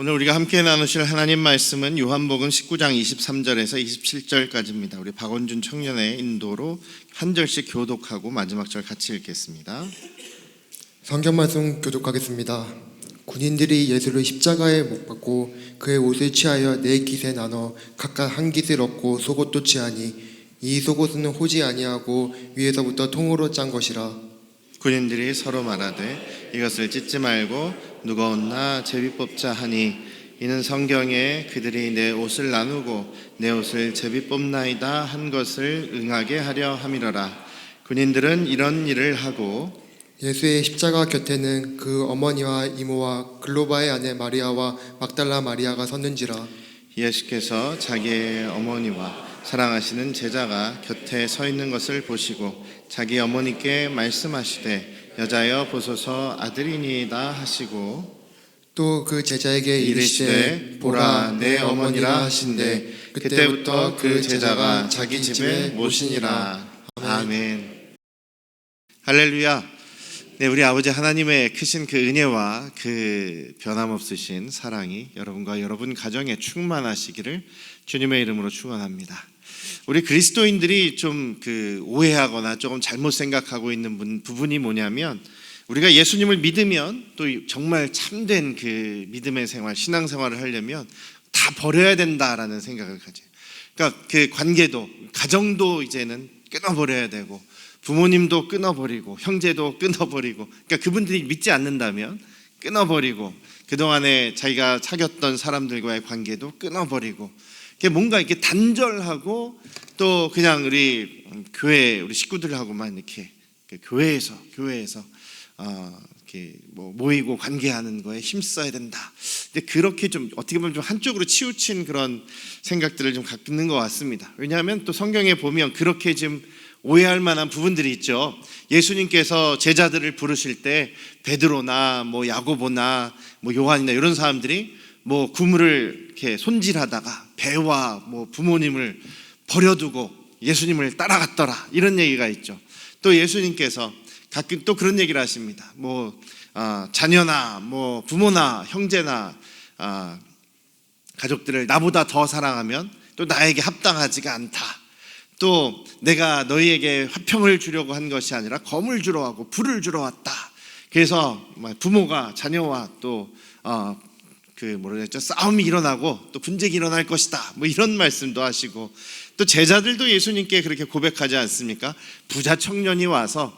오늘 우리가 함께 나누실 하나님 말씀은 요한복음 19장 23절에서 27절까지입니다. 우리 박원준 청년의 인도로 한 절씩 교독하고 마지막 절 같이 읽겠습니다. 성경 말씀 교독하겠습니다. 군인들이 예수를 십자가에 못 박고 그의 옷을 취하여 네 깃에 나눠 각각 한 깃을 얻고 속옷도 취하니 이 속옷은 호지 아니하고 위에서부터 통으로 짠 것이라. 군인들이 서로 말하되 이것을 찢지 말고 누가 얻나 제비 뽑자 하니 이는 성경에 그들이 내 옷을 나누고 내 옷을 제비 뽑나이다 한 것을 응하게 하려 함이러라. 군인들은 이런 일을 하고 예수의 십자가 곁에는 그 어머니와 이모와 글로바의 아내 마리아와 막달라 마리아가 섰는지라. 예수께서 자기의 어머니와 사랑하시는 제자가 곁에 서 있는 것을 보시고 자기 어머니께 말씀하시되 여자여 보소서 아들이니이다 하시고 또 그 제자에게 이르시되 보라 내 어머니라 하신대 그때부터 그 제자가 자기 집에 모시니라. 아멘. 할렐루야. 네, 우리 아버지 하나님의 크신 그 은혜와 그 변함없으신 사랑이 여러분과 여러분 가정에 충만하시기를 주님의 이름으로 축원합니다. 우리 그리스도인들이 좀 오해하거나 조금 잘못 생각하고 있는 부분이 뭐냐면, 우리가 예수님을 믿으면 또 정말 참된 그 믿음의 생활, 신앙생활을 하려면 다 버려야 된다라는 생각을 가져요. 그러니까 그 관계도, 가정도 이제는 끊어버려야 되고, 부모님도 끊어버리고, 형제도 끊어버리고, 그러니까 그분들이 믿지 않는다면 끊어버리고, 그동안에 자기가 사귀었던 사람들과의 관계도 끊어버리고, 뭔가 이렇게 단절하고, 또 그냥 우리 교회 우리 식구들하고만 이렇게 교회에서 이렇게 모이고 관계하는 거에 힘써야 된다. 근데 그렇게 좀 어떻게 보면 좀 한쪽으로 치우친 그런 생각들을 좀 갖는 것 같습니다. 왜냐하면 또 성경에 보면 그렇게 좀 오해할 만한 부분들이 있죠. 예수님께서 제자들을 부르실 때 베드로나 야고보나 요한이나 이런 사람들이 구물을 이렇게 손질하다가 배와 부모님을 버려두고 예수님을 따라갔더라, 이런 얘기가 있죠. 또 예수님께서 가끔 또 그런 얘기를 하십니다. 자녀나 부모나 형제나 가족들을 나보다 더 사랑하면 또 나에게 합당하지가 않다. 또 내가 너희에게 화평을 주려고 한 것이 아니라 검을 주러 하고 불을 주러 왔다. 그래서 부모가 자녀와 또 싸움이 일어나고 또 분쟁이 일어날 것이다, 이런 말씀도 하시고, 또 제자들도 예수님께 그렇게 고백하지 않습니까? 부자 청년이 와서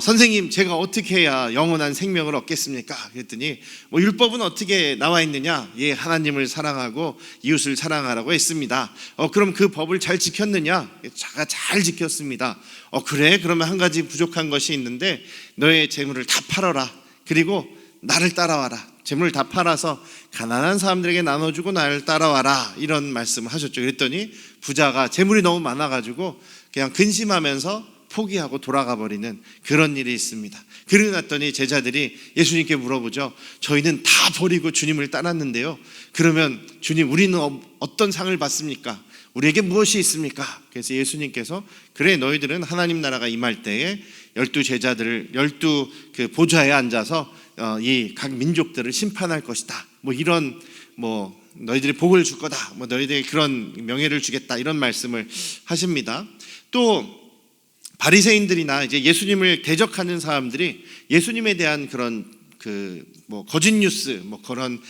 선생님, 제가 어떻게 해야 영원한 생명을 얻겠습니까? 그랬더니 율법은 어떻게 나와 있느냐? 예, 하나님을 사랑하고 이웃을 사랑하라고 했습니다. 그럼 그 법을 잘 지켰느냐? 제가 잘 지켰습니다. 그래? 그러면 한 가지 부족한 것이 있는데 너의 재물을 다 팔아라. 그리고 나를 따라와라. 재물을 다 팔아서 가난한 사람들에게 나눠주고 나를 따라와라, 이런 말씀을 하셨죠. 그랬더니 부자가 재물이 너무 많아가지고 그냥 근심하면서 포기하고 돌아가 버리는 그런 일이 있습니다. 그러고 났더니 제자들이 예수님께 물어보죠. 저희는 다 버리고 주님을 따랐는데요, 그러면 주님, 우리는 어떤 상을 받습니까? 우리에게 무엇이 있습니까? 그래서 예수님께서 그래, 너희들은 하나님 나라가 임할 때에 12제자들을 12 보좌에 앉아서 이 각 민족들을 심판할 것이다, 이런 너희들이 복을 줄 거다, 너희들에게 그런 명예를 주겠다, 이런 말씀을 하십니다. 또 바리새인들이나 이제 예수님을 대적하는 사람들이 예수님에 대한 그런 거짓 뉴스, 그런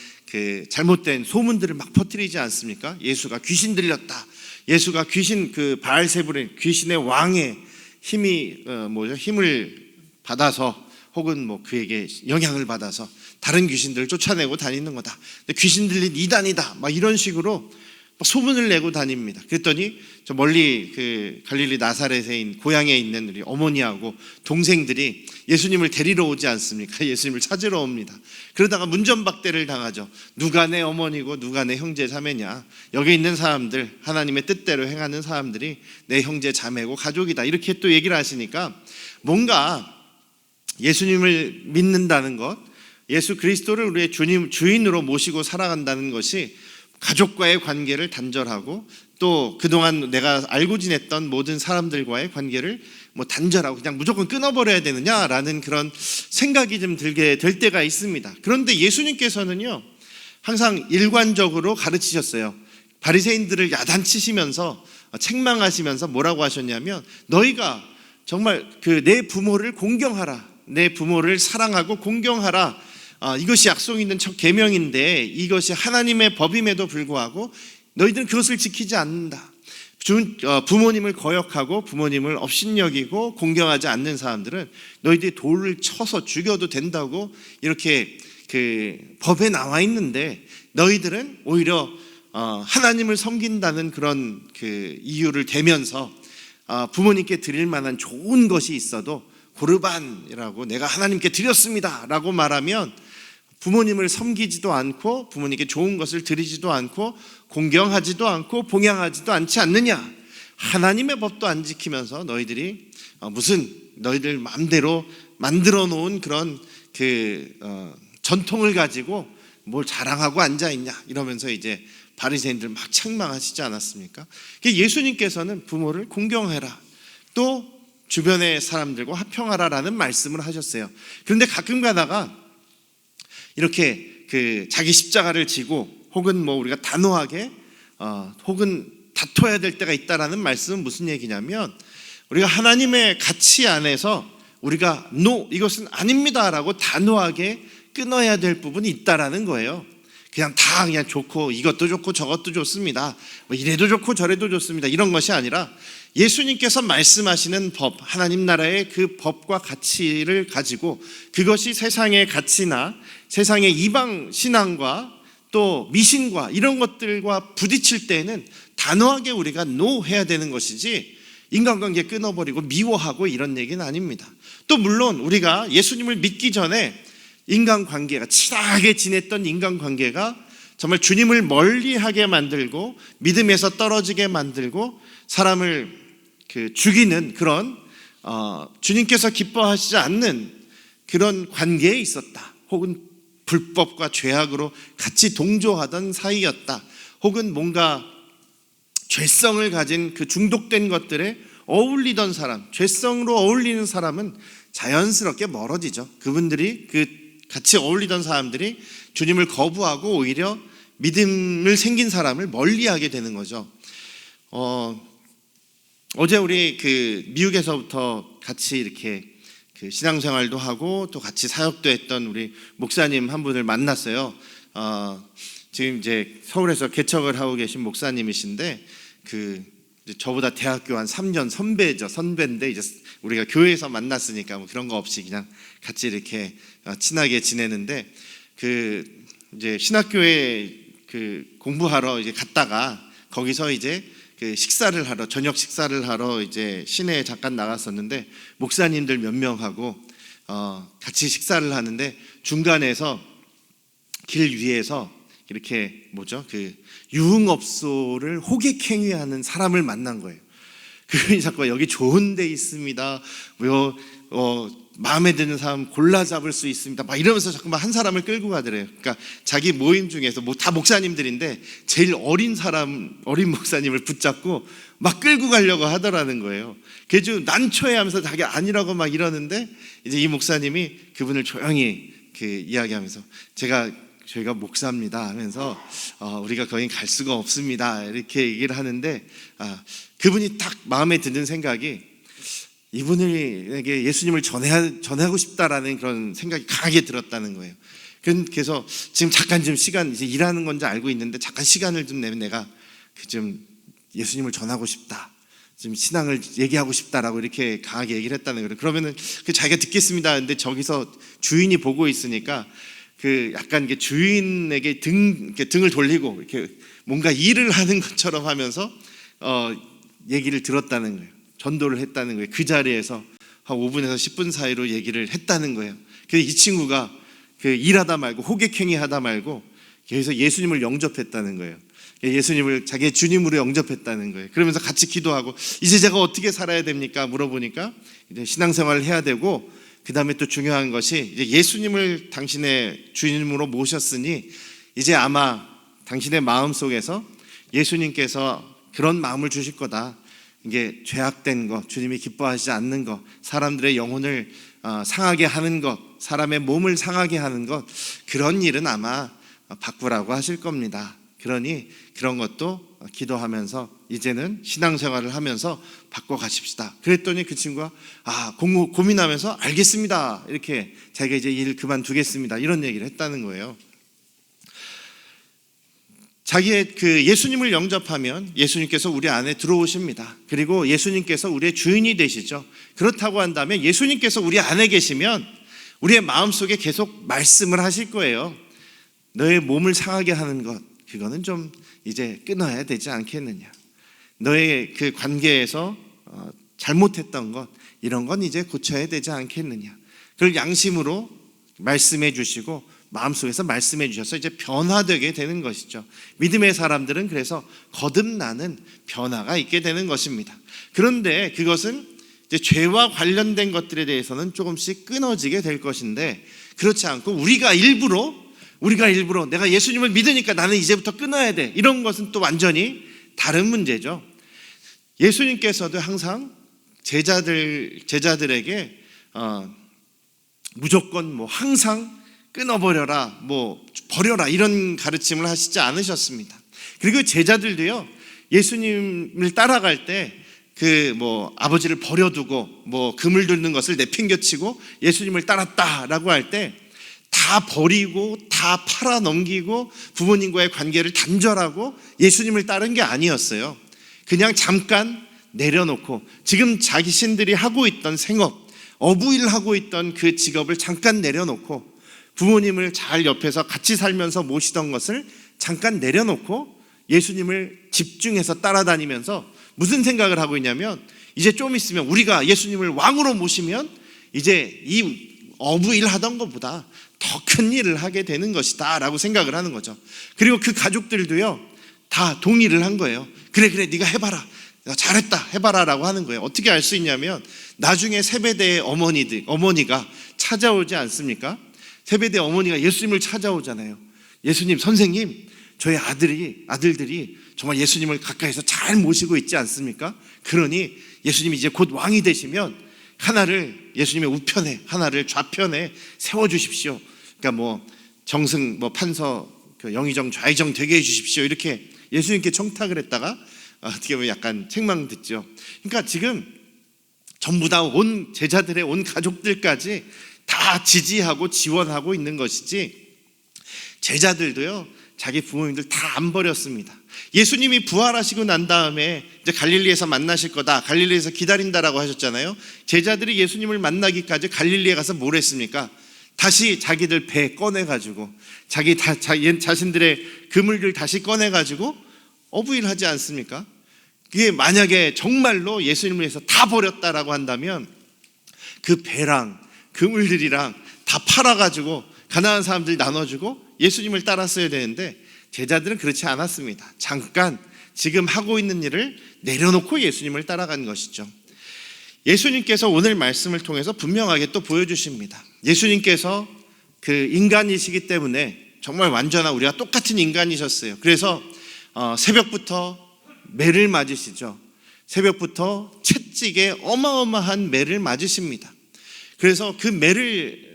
잘못된 소문들을 막 퍼뜨리지 않습니까? 예수가 귀신 들렸다, 예수가 귀신 바알세불의 귀신의 왕의 힘을 받아서, 혹은 그에게 영향을 받아서 다른 귀신들을 쫓아내고 다니는 거다, 귀신 들린 이단이다, 이런 식으로 소문을 내고 다닙니다. 그랬더니 저 멀리 갈릴리 나사렛에 고향에 있는 우리 어머니하고 동생들이 예수님을 데리러 오지 않습니까? 예수님을 찾으러 옵니다. 그러다가 문전박대를 당하죠. 누가 내 어머니고 누가 내 형제 자매냐? 여기 있는 사람들, 하나님의 뜻대로 행하는 사람들이 내 형제 자매고 가족이다, 이렇게 또 얘기를 하시니까 뭔가 예수님을 믿는다는 것, 예수 그리스도를 우리의 주인으로 모시고 살아간다는 것이 가족과의 관계를 단절하고, 또 그동안 내가 알고 지냈던 모든 사람들과의 관계를 단절하고 그냥 무조건 끊어버려야 되느냐라는 그런 생각이 좀 들게 될 때가 있습니다. 그런데 예수님께서는요, 항상 일관적으로 가르치셨어요. 바리새인들을 야단치시면서 책망하시면서 뭐라고 하셨냐면, 너희가 정말 내 부모를 공경하라, 내 부모를 사랑하고 공경하라, 이것이 약속 있는 첫 계명인데 이것이 하나님의 법임에도 불구하고 너희들은 그것을 지키지 않는다. 부모님을 거역하고 부모님을 업신여기고 공경하지 않는 사람들은 너희들이 돌을 쳐서 죽여도 된다고 이렇게 법에 나와 있는데, 너희들은 오히려 하나님을 섬긴다는 그런 이유를 대면서 부모님께 드릴 만한 좋은 것이 있어도 고르반이라고, 내가 하나님께 드렸습니다 라고 말하면 부모님을 섬기지도 않고 부모님께 좋은 것을 드리지도 않고 공경하지도 않고 봉양하지도 않지 않느냐. 하나님의 법도 안 지키면서 너희들이 무슨 너희들 마음대로 만들어 놓은 그런 전통을 가지고 뭘 자랑하고 앉아있냐 이러면서 이제 바리새인들 막 책망하시지 않았습니까? 예수님께서는 부모를 공경해라, 또 주변의 사람들과 화평하라라는 말씀을 하셨어요. 그런데 가끔 가다가 이렇게 자기 십자가를 지고 혹은 우리가 단호하게 혹은 다퉈야 될 때가 있다라는 말씀은 무슨 얘기냐면, 우리가 하나님의 가치 안에서 우리가 이것은 아닙니다라고 단호하게 끊어야 될 부분이 있다라는 거예요. 그냥 좋고 이것도 좋고 저것도 좋습니다, 이래도 좋고 저래도 좋습니다, 이런 것이 아니라 예수님께서 말씀하시는 법, 하나님 나라의 그 법과 가치를 가지고 그것이 세상의 가치나 세상의 이방 신앙과 또 미신과 이런 것들과 부딪힐 때에는 단호하게 우리가 해야 되는 것이지, 인간관계 끊어버리고 미워하고 이런 얘기는 아닙니다. 또 물론 우리가 예수님을 믿기 전에 인간관계가, 친하게 지냈던 인간관계가 정말 주님을 멀리하게 만들고 믿음에서 떨어지게 만들고 사람을 죽이는 그런 주님께서 기뻐하시지 않는 그런 관계에 있었다, 혹은 불법과 죄악으로 같이 동조하던 사이였다, 혹은 뭔가 죄성을 가진 중독된 것들에 어울리던 사람, 죄성으로 어울리는 사람은 자연스럽게 멀어지죠. 그분들이 같이 어울리던 사람들이 주님을 거부하고 오히려 믿음을 생긴 사람을 멀리하게 되는 거죠. 어제 우리 미국에서부터 같이 이렇게 신앙생활도 하고 또 같이 사역도 했던 우리 목사님 한 분을 만났어요. 지금 이제 서울에서 개척을 하고 계신 목사님이신데 저보다 대학교 한 3년 선배인데 이제 우리가 교회에서 만났으니까 그런 거 없이 그냥 같이 이렇게 친하게 지내는데, 이제 신학교에 공부하러 이제 갔다가 거기서 이제 저녁 식사를 하러 이제 시내에 잠깐 나갔었는데, 목사님들 몇 명하고 같이 식사를 하는데 중간에서 길 위에서 이렇게 유흥업소를 호객행위하는 사람을 만난 거예요. 그분이 자꾸 여기 좋은 데 있습니다, 마음에 드는 사람 골라 잡을 수 있습니다, 막 이러면서 자꾸만 한 사람을 끌고 가더래요. 그러니까 자기 모임 중에서 다 목사님들인데 제일 어린 목사님을 붙잡고 막 끌고 가려고 하더라는 거예요. 그래서 난처해하면서 자기 아니라고 막 이러는데, 이제 이 목사님이 그분을 조용히 이야기하면서 저희가 목사입니다 하면서 우리가 거긴 갈 수가 없습니다 이렇게 얘기를 하는데, 그분이 딱 마음에 드는 생각이 이분에게 예수님을 전하고 싶다라는 그런 생각이 강하게 들었다는 거예요. 그래서 지금 잠깐 시간, 이제 일하는 건지 알고 있는데 잠깐 시간을 좀 내면 내가 좀 예수님을 전하고 싶다, 지금 신앙을 얘기하고 싶다라고 이렇게 강하게 얘기를 했다는 거예요. 그러면은 자기가 듣겠습니다. 근데 저기서 주인이 보고 있으니까 약간 주인에게 등을 돌리고 이렇게 뭔가 일을 하는 것처럼 하면서 얘기를 들었다는 거예요. 전도를 했다는 거예요. 그 자리에서 한 5분에서 10분 사이로 얘기를 했다는 거예요. 그래서 이 친구가 일하다 말고 호객행위 하다 말고 여기서 예수님을 영접했다는 거예요. 예수님을 자기의 주님으로 영접했다는 거예요. 그러면서 같이 기도하고, 이제 제가 어떻게 살아야 됩니까? 물어보니까 이제 신앙생활을 해야 되고, 그 다음에 또 중요한 것이 이제 예수님을 당신의 주님으로 모셨으니 이제 아마 당신의 마음 속에서 예수님께서 그런 마음을 주실 거다. 이게 죄악된 것, 주님이 기뻐하시지 않는 것, 사람들의 영혼을 상하게 하는 것, 사람의 몸을 상하게 하는 것, 그런 일은 아마 바꾸라고 하실 겁니다. 그러니 그런 것도 기도하면서 이제는 신앙생활을 하면서 바꿔가십시다. 그랬더니 그 친구가 고민하면서 알겠습니다. 이렇게 자기가 이제 일 그만두겠습니다. 이런 얘기를 했다는 거예요. 자기의 그 예수님을 영접하면 예수님께서 우리 안에 들어오십니다. 그리고 예수님께서 우리의 주인이 되시죠. 그렇다고 한다면 예수님께서 우리 안에 계시면 우리의 마음속에 계속 말씀을 하실 거예요. 너의 몸을 상하게 하는 것, 그거는 좀 이제 끊어야 되지 않겠느냐. 너의 그 관계에서 잘못했던 것, 이런 건 이제 고쳐야 되지 않겠느냐. 그걸 양심으로 말씀해 주시고 마음속에서 말씀해 주셔서 이제 변화되게 되는 것이죠. 믿음의 사람들은 그래서 거듭나는 변화가 있게 되는 것입니다. 그런데 그것은 이제 죄와 관련된 것들에 대해서는 조금씩 끊어지게 될 것인데, 그렇지 않고 우리가 일부러 내가 예수님을 믿으니까 나는 이제부터 끊어야 돼, 이런 것은 또 완전히 다른 문제죠. 예수님께서도 항상 제자들에게 무조건 항상 끊어버려라, 버려라, 이런 가르침을 하시지 않으셨습니다. 그리고 제자들도요, 예수님을 따라갈 때 아버지를 버려두고 금을 들는 것을 내팽겨치고 예수님을 따랐다라고 할 때 다 버리고 다 팔아 넘기고 부모님과의 관계를 단절하고 예수님을 따른 게 아니었어요. 그냥 잠깐 내려놓고 지금 자신들이 하고 있던 생업, 어부일 하고 있던 그 직업을 잠깐 내려놓고 부모님을 잘 옆에서 같이 살면서 모시던 것을 잠깐 내려놓고 예수님을 집중해서 따라다니면서 무슨 생각을 하고 있냐면, 이제 좀 있으면 우리가 예수님을 왕으로 모시면 이제 이 어부일 하던 것보다 더 큰 일을 하게 되는 것이다 라고 생각을 하는 거죠. 그리고 그 가족들도요, 다 동의를 한 거예요. 그래 네가 해봐라, 잘했다, 해봐라 라고 하는 거예요. 어떻게 알 수 있냐면 나중에 세베대의 어머니가 찾아오지 않습니까? 세베대 어머니가 예수님을 찾아오잖아요. 예수님, 선생님, 저희 아들들이 정말 예수님을 가까이서 잘 모시고 있지 않습니까? 그러니 예수님이 이제 곧 왕이 되시면 하나를 예수님의 우편에, 하나를 좌편에 세워주십시오. 그러니까 정승 판서 영의정 좌의정 되게 해주십시오. 이렇게 예수님께 청탁을 했다가 어떻게 보면 약간 책망 듣죠. 그러니까 지금 전부 다 온 제자들의 온 가족들까지 다 지지하고 지원하고 있는 것이지, 제자들도요 자기 부모님들 다 안 버렸습니다. 예수님이 부활하시고 난 다음에 이제 갈릴리에서 만나실 거다, 갈릴리에서 기다린다라고 하셨잖아요. 제자들이 예수님을 만나기까지 갈릴리에 가서 뭘 했습니까? 다시 자기들 배 꺼내가지고 자신들의 그물들 다시 꺼내가지고 어부일 하지 않습니까? 그게 만약에 정말로 예수님을 위해서 다 버렸다라고 한다면 그 배랑 그물들이랑 다 팔아가지고 가난한 사람들 나눠주고 예수님을 따랐어야 되는데, 제자들은 그렇지 않았습니다. 잠깐 지금 하고 있는 일을 내려놓고 예수님을 따라간 것이죠. 예수님께서 오늘 말씀을 통해서 분명하게 또 보여주십니다. 예수님께서 그 인간이시기 때문에 정말 완전한 우리가 똑같은 인간이셨어요. 그래서 새벽부터 매를 맞으시죠. 새벽부터 채찍에 어마어마한 매를 맞으십니다. 그래서 그 매를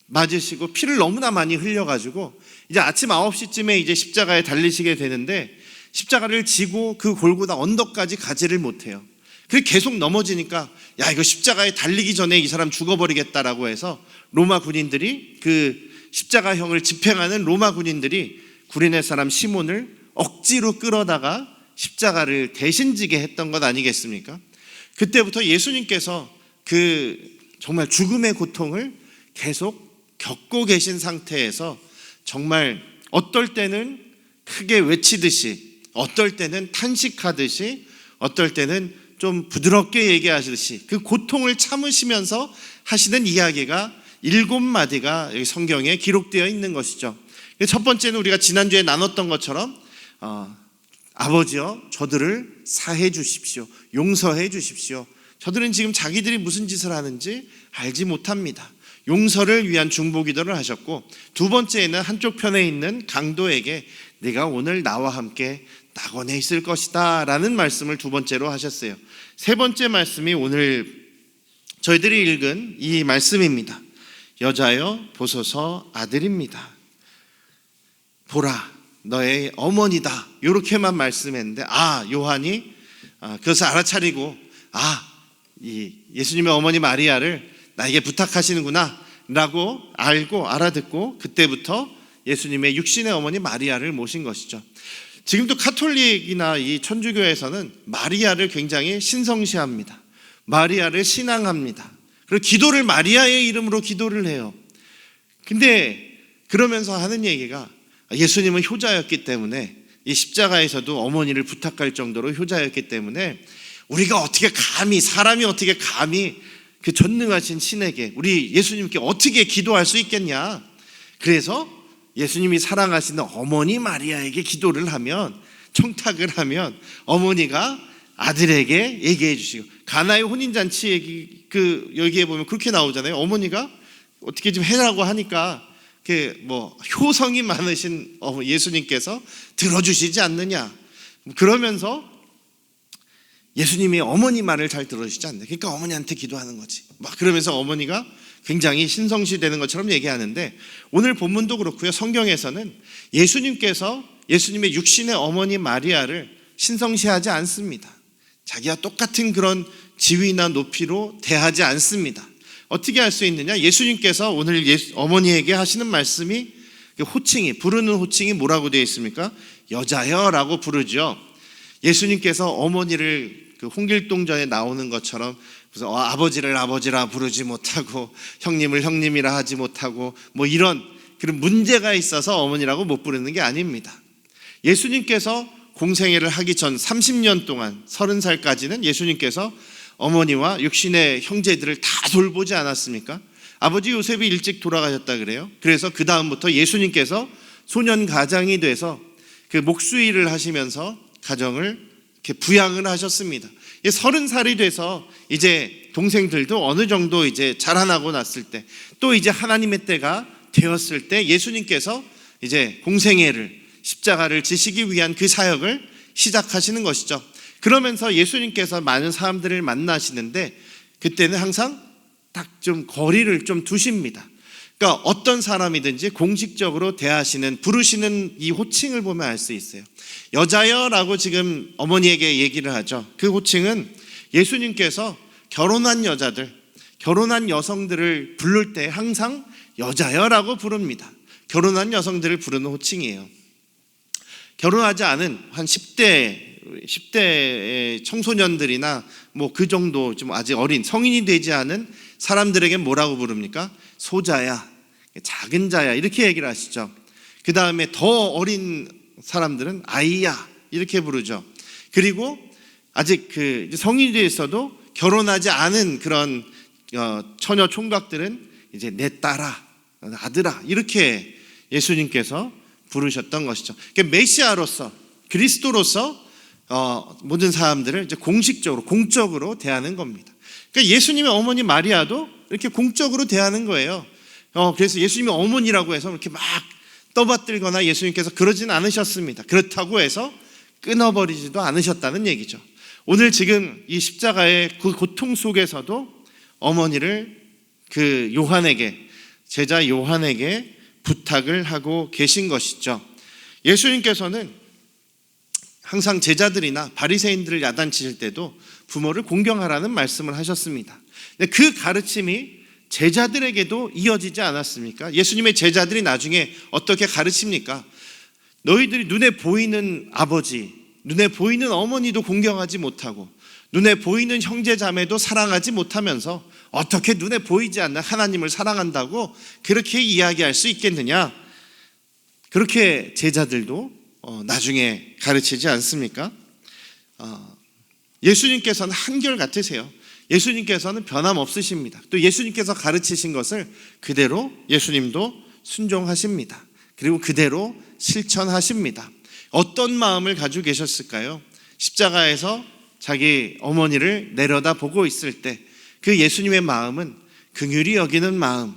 맞으시고 피를 너무나 많이 흘려가지고 이제 아침 9시쯤에 이제 십자가에 달리시게 되는데, 십자가를 지고 그 골고다 언덕까지 가지를 못해요. 그래서 계속 넘어지니까 이거 십자가에 달리기 전에 이 사람 죽어버리겠다라고 해서 로마 군인들이, 그 십자가형을 집행하는 로마 군인들이 구레네 사람 시몬을 억지로 끌어다가 십자가를 대신 지게 했던 것 아니겠습니까? 그때부터 예수님께서 그 정말 죽음의 고통을 계속 겪고 계신 상태에서 정말 어떨 때는 크게 외치듯이, 어떨 때는 탄식하듯이, 어떨 때는 좀 부드럽게 얘기하시듯이 그 고통을 참으시면서 하시는 이야기가 7마디가 여기 성경에 기록되어 있는 것이죠. 첫 번째는 우리가 지난주에 나눴던 것처럼 아버지여 저들을 사해 주십시오, 용서해 주십시오. 저들은 지금 자기들이 무슨 짓을 하는지 알지 못합니다. 용서를 위한 중보기도를 하셨고, 두 번째는 한쪽 편에 있는 강도에게 네가 오늘 나와 함께 낙원에 있을 것이다 라는 말씀을 두 번째로 하셨어요. 세 번째 말씀이 오늘 저희들이 읽은 이 말씀입니다. 여자여 보소서 아들입니다. 보라 너의 어머니다 이렇게만 말씀했는데 요한이 그것을 알아차리고 이 예수님의 어머니 마리아를 나에게 부탁하시는구나 라고 알고 알아듣고 그때부터 예수님의 육신의 어머니 마리아를 모신 것이죠. 지금도 카톨릭이나 이 천주교에서는 마리아를 굉장히 신성시합니다. 마리아를 신앙합니다. 그리고 기도를 마리아의 이름으로 기도를 해요. 근데 그러면서 하는 얘기가 예수님은 효자였기 때문에 이 십자가에서도 어머니를 부탁할 정도로 효자였기 때문에 우리가 어떻게 감히 사람이 어떻게 감히 그 전능하신 신에게 우리 예수님께 어떻게 기도할 수 있겠냐. 그래서 예수님이 사랑하시는 어머니 마리아에게 기도를 하면 청탁을 하면 어머니가 아들에게 얘기해 주시고 가나의 혼인잔치 얘기 여기에 보면 그렇게 나오잖아요. 어머니가 어떻게 좀 해라고 하니까 효성이 많으신 예수님께서 들어주시지 않느냐. 그러면서 예수님이 어머니 말을 잘 들어주시지 않네. 그러니까 어머니한테 기도하는 거지. 그러면서 어머니가 굉장히 신성시 되는 것처럼 얘기하는데 오늘 본문도 그렇고요. 성경에서는 예수님께서 예수님의 육신의 어머니 마리아를 신성시하지 않습니다. 자기와 똑같은 그런 지위나 높이로 대하지 않습니다. 어떻게 할 수 있느냐? 예수님께서 오늘 어머니에게 하시는 말씀이 부르는 호칭이 뭐라고 되어 있습니까? 여자여라고 부르죠. 예수님께서 어머니를 홍길동전에 나오는 것처럼 그래서 아버지를 아버지라 부르지 못하고 형님을 형님이라 하지 못하고 이런 그런 문제가 있어서 어머니라고 못 부르는 게 아닙니다. 예수님께서 공생애를 하기 전 30년 동안 30살까지는 예수님께서 어머니와 육신의 형제들을 다 돌보지 않았습니까? 아버지 요셉이 일찍 돌아가셨다 그래요. 그래서 그 다음부터 예수님께서 소년 가장이 돼서 그 목수일을 하시면서 가정을 이렇게 부양을 하셨습니다. 30살이 돼서 이제 동생들도 어느 정도 이제 자라나고 났을 때 또 이제 하나님의 때가 되었을 때 예수님께서 이제 공생애를 십자가를 지시기 위한 그 사역을 시작하시는 것이죠. 그러면서 예수님께서 많은 사람들을 만나시는데 그때는 항상 딱 좀 거리를 좀 두십니다. 그러니까 어떤 사람이든지 공식적으로 부르시는 이 호칭을 보면 알 수 있어요. 여자여라고 지금 어머니에게 얘기를 하죠. 그 호칭은 예수님께서 결혼한 여성들을 부를 때 항상 여자여라고 부릅니다. 결혼한 여성들을 부르는 호칭이에요. 결혼하지 않은 한 10대 청소년들이나 그 정도 좀 아직 어린 성인이 되지 않은 사람들에게 뭐라고 부릅니까? 소자야, 작은 자야 이렇게 얘기를 하시죠. 그 다음에 더 어린 사람들은 아이야 이렇게 부르죠. 그리고 아직 성인이 돼 있어도 결혼하지 않은 그런 처녀 총각들은 이제 내 딸아, 아들아 이렇게 예수님께서 부르셨던 것이죠. 그러니까 메시아로서 그리스도로서 모든 사람들을 이제 공식적으로 공적으로 대하는 겁니다. 그러니까 예수님의 어머니 마리아도 이렇게 공적으로 대하는 거예요. 그래서 예수님이 어머니라고 해서 이렇게 막 떠받들거나 예수님께서 그러진 않으셨습니다. 그렇다고 해서 끊어버리지도 않으셨다는 얘기죠. 오늘 지금 이 십자가의 그 고통 속에서도 어머니를 제자 요한에게 부탁을 하고 계신 것이죠. 예수님께서는 항상 제자들이나 바리새인들을 야단치실 때도 부모를 공경하라는 말씀을 하셨습니다. 근데 그 가르침이 제자들에게도 이어지지 않았습니까? 예수님의 제자들이 나중에 어떻게 가르칩니까? 너희들이 눈에 보이는 아버지, 눈에 보이는 어머니도 공경하지 못하고 눈에 보이는 형제 자매도 사랑하지 못하면서 어떻게 눈에 보이지 않는 하나님을 사랑한다고 그렇게 이야기할 수 있겠느냐? 그렇게 제자들도 나중에 가르치지 않습니까? 예수님께서는 한결같으세요. 예수님께서는 변함없으십니다. 또 예수님께서 가르치신 것을 그대로 예수님도 순종하십니다. 그리고 그대로 실천하십니다. 어떤 마음을 가지고 계셨을까요? 십자가에서 자기 어머니를 내려다보고 있을 때 그 예수님의 마음은 긍휼히 여기는 마음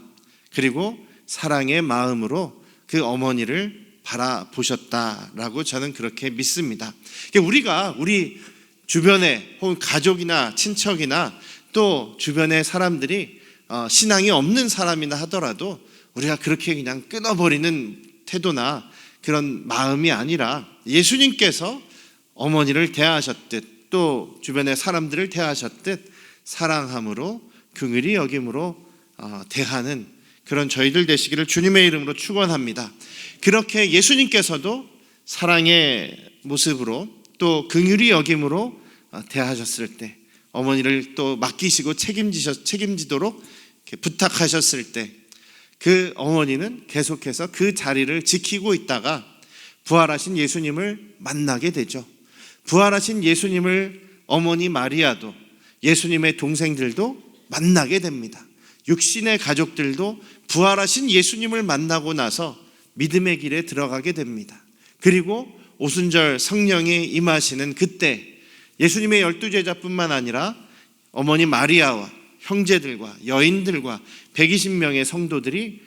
그리고 사랑의 마음으로 그 어머니를 바라보셨다라고 저는 그렇게 믿습니다. 우리가 우리 주변에 혹은 가족이나 친척이나 또 주변의 사람들이 신앙이 없는 사람이나 하더라도 우리가 그렇게 그냥 끊어버리는 태도나 그런 마음이 아니라 예수님께서 어머니를 대하셨듯 또 주변의 사람들을 대하셨듯 사랑함으로 긍휼히 여김으로 대하는 그런 저희들 되시기를 주님의 이름으로 축원합니다. 그렇게 예수님께서도 사랑의 모습으로 또 긍휼히 여김으로 대하셨을 때, 어머니를 또 맡기시고 책임지도록 이렇게 부탁하셨을 때, 그 어머니는 계속해서 그 자리를 지키고 있다가 부활하신 예수님을 만나게 되죠. 부활하신 예수님을 어머니 마리아도, 예수님의 동생들도 만나게 됩니다. 육신의 가족들도 부활하신 예수님을 만나고 나서 믿음의 길에 들어가게 됩니다. 그리고 오순절 성령이 임하시는 그때 예수님의 12제자뿐만 아니라 어머니 마리아와 형제들과 여인들과 120명의 성도들이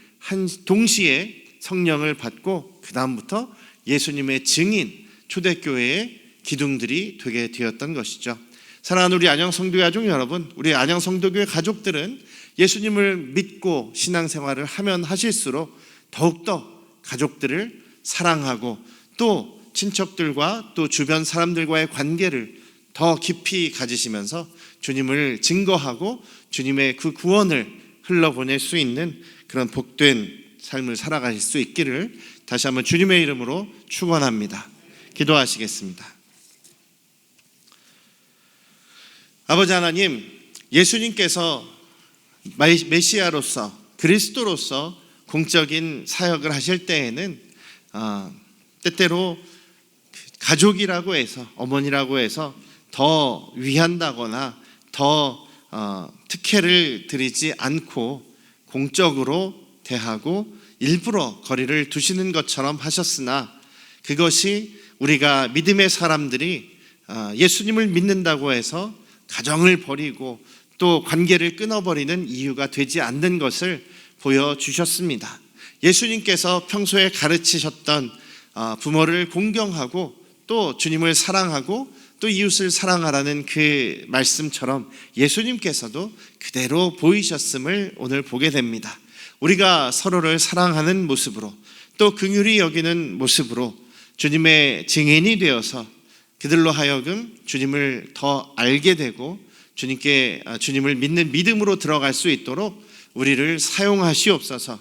동시에 성령을 받고 그 다음부터 예수님의 증인, 초대교회의 기둥들이 되게 되었던 것이죠. 사랑하는 우리 안양성도 가족 여러분, 우리 안양성도교회 가족들은 예수님을 믿고 신앙생활을 하면 하실수록 더욱더 가족들을 사랑하고 또 친척들과 또 주변 사람들과의 관계를 더 깊이 가지시면서 주님을 증거하고 주님의 그 구원을 흘러보낼 수 있는 그런 복된 삶을 살아가실 수 있기를 다시 한번 주님의 이름으로 축원합니다. 기도하시겠습니다. 아버지 하나님, 예수님께서 메시아로서 그리스도로서 공적인 사역을 하실 때에는 때때로 가족이라고 해서, 어머니라고 해서 더 위한다거나 더 특혜를 드리지 않고 공적으로 대하고 일부러 거리를 두시는 것처럼 하셨으나, 그것이 우리가 믿음의 사람들이 예수님을 믿는다고 해서 가정을 버리고 또 관계를 끊어버리는 이유가 되지 않는 것을 보여주셨습니다. 예수님께서 평소에 가르치셨던 부모를 공경하고 또 주님을 사랑하고 또 이웃을 사랑하라는 그 말씀처럼 예수님께서도 그대로 보이셨음을 오늘 보게 됩니다. 우리가 서로를 사랑하는 모습으로 또 긍휼히 여기는 모습으로 주님의 증인이 되어서 그들로 하여금 주님을 더 알게 되고 주님을 믿는 믿음으로 들어갈 수 있도록 우리를 사용하시옵소서.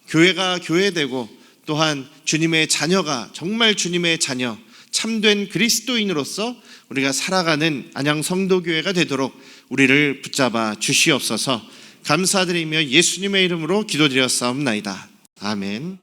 교회가 교회되고 또한 주님의 자녀가 정말 주님의 자녀, 참된 그리스도인으로서 우리가 살아가는 안양성도교회가 되도록 우리를 붙잡아 주시옵소서. 감사드리며 예수님의 이름으로 기도드렸사옵나이다. 아멘.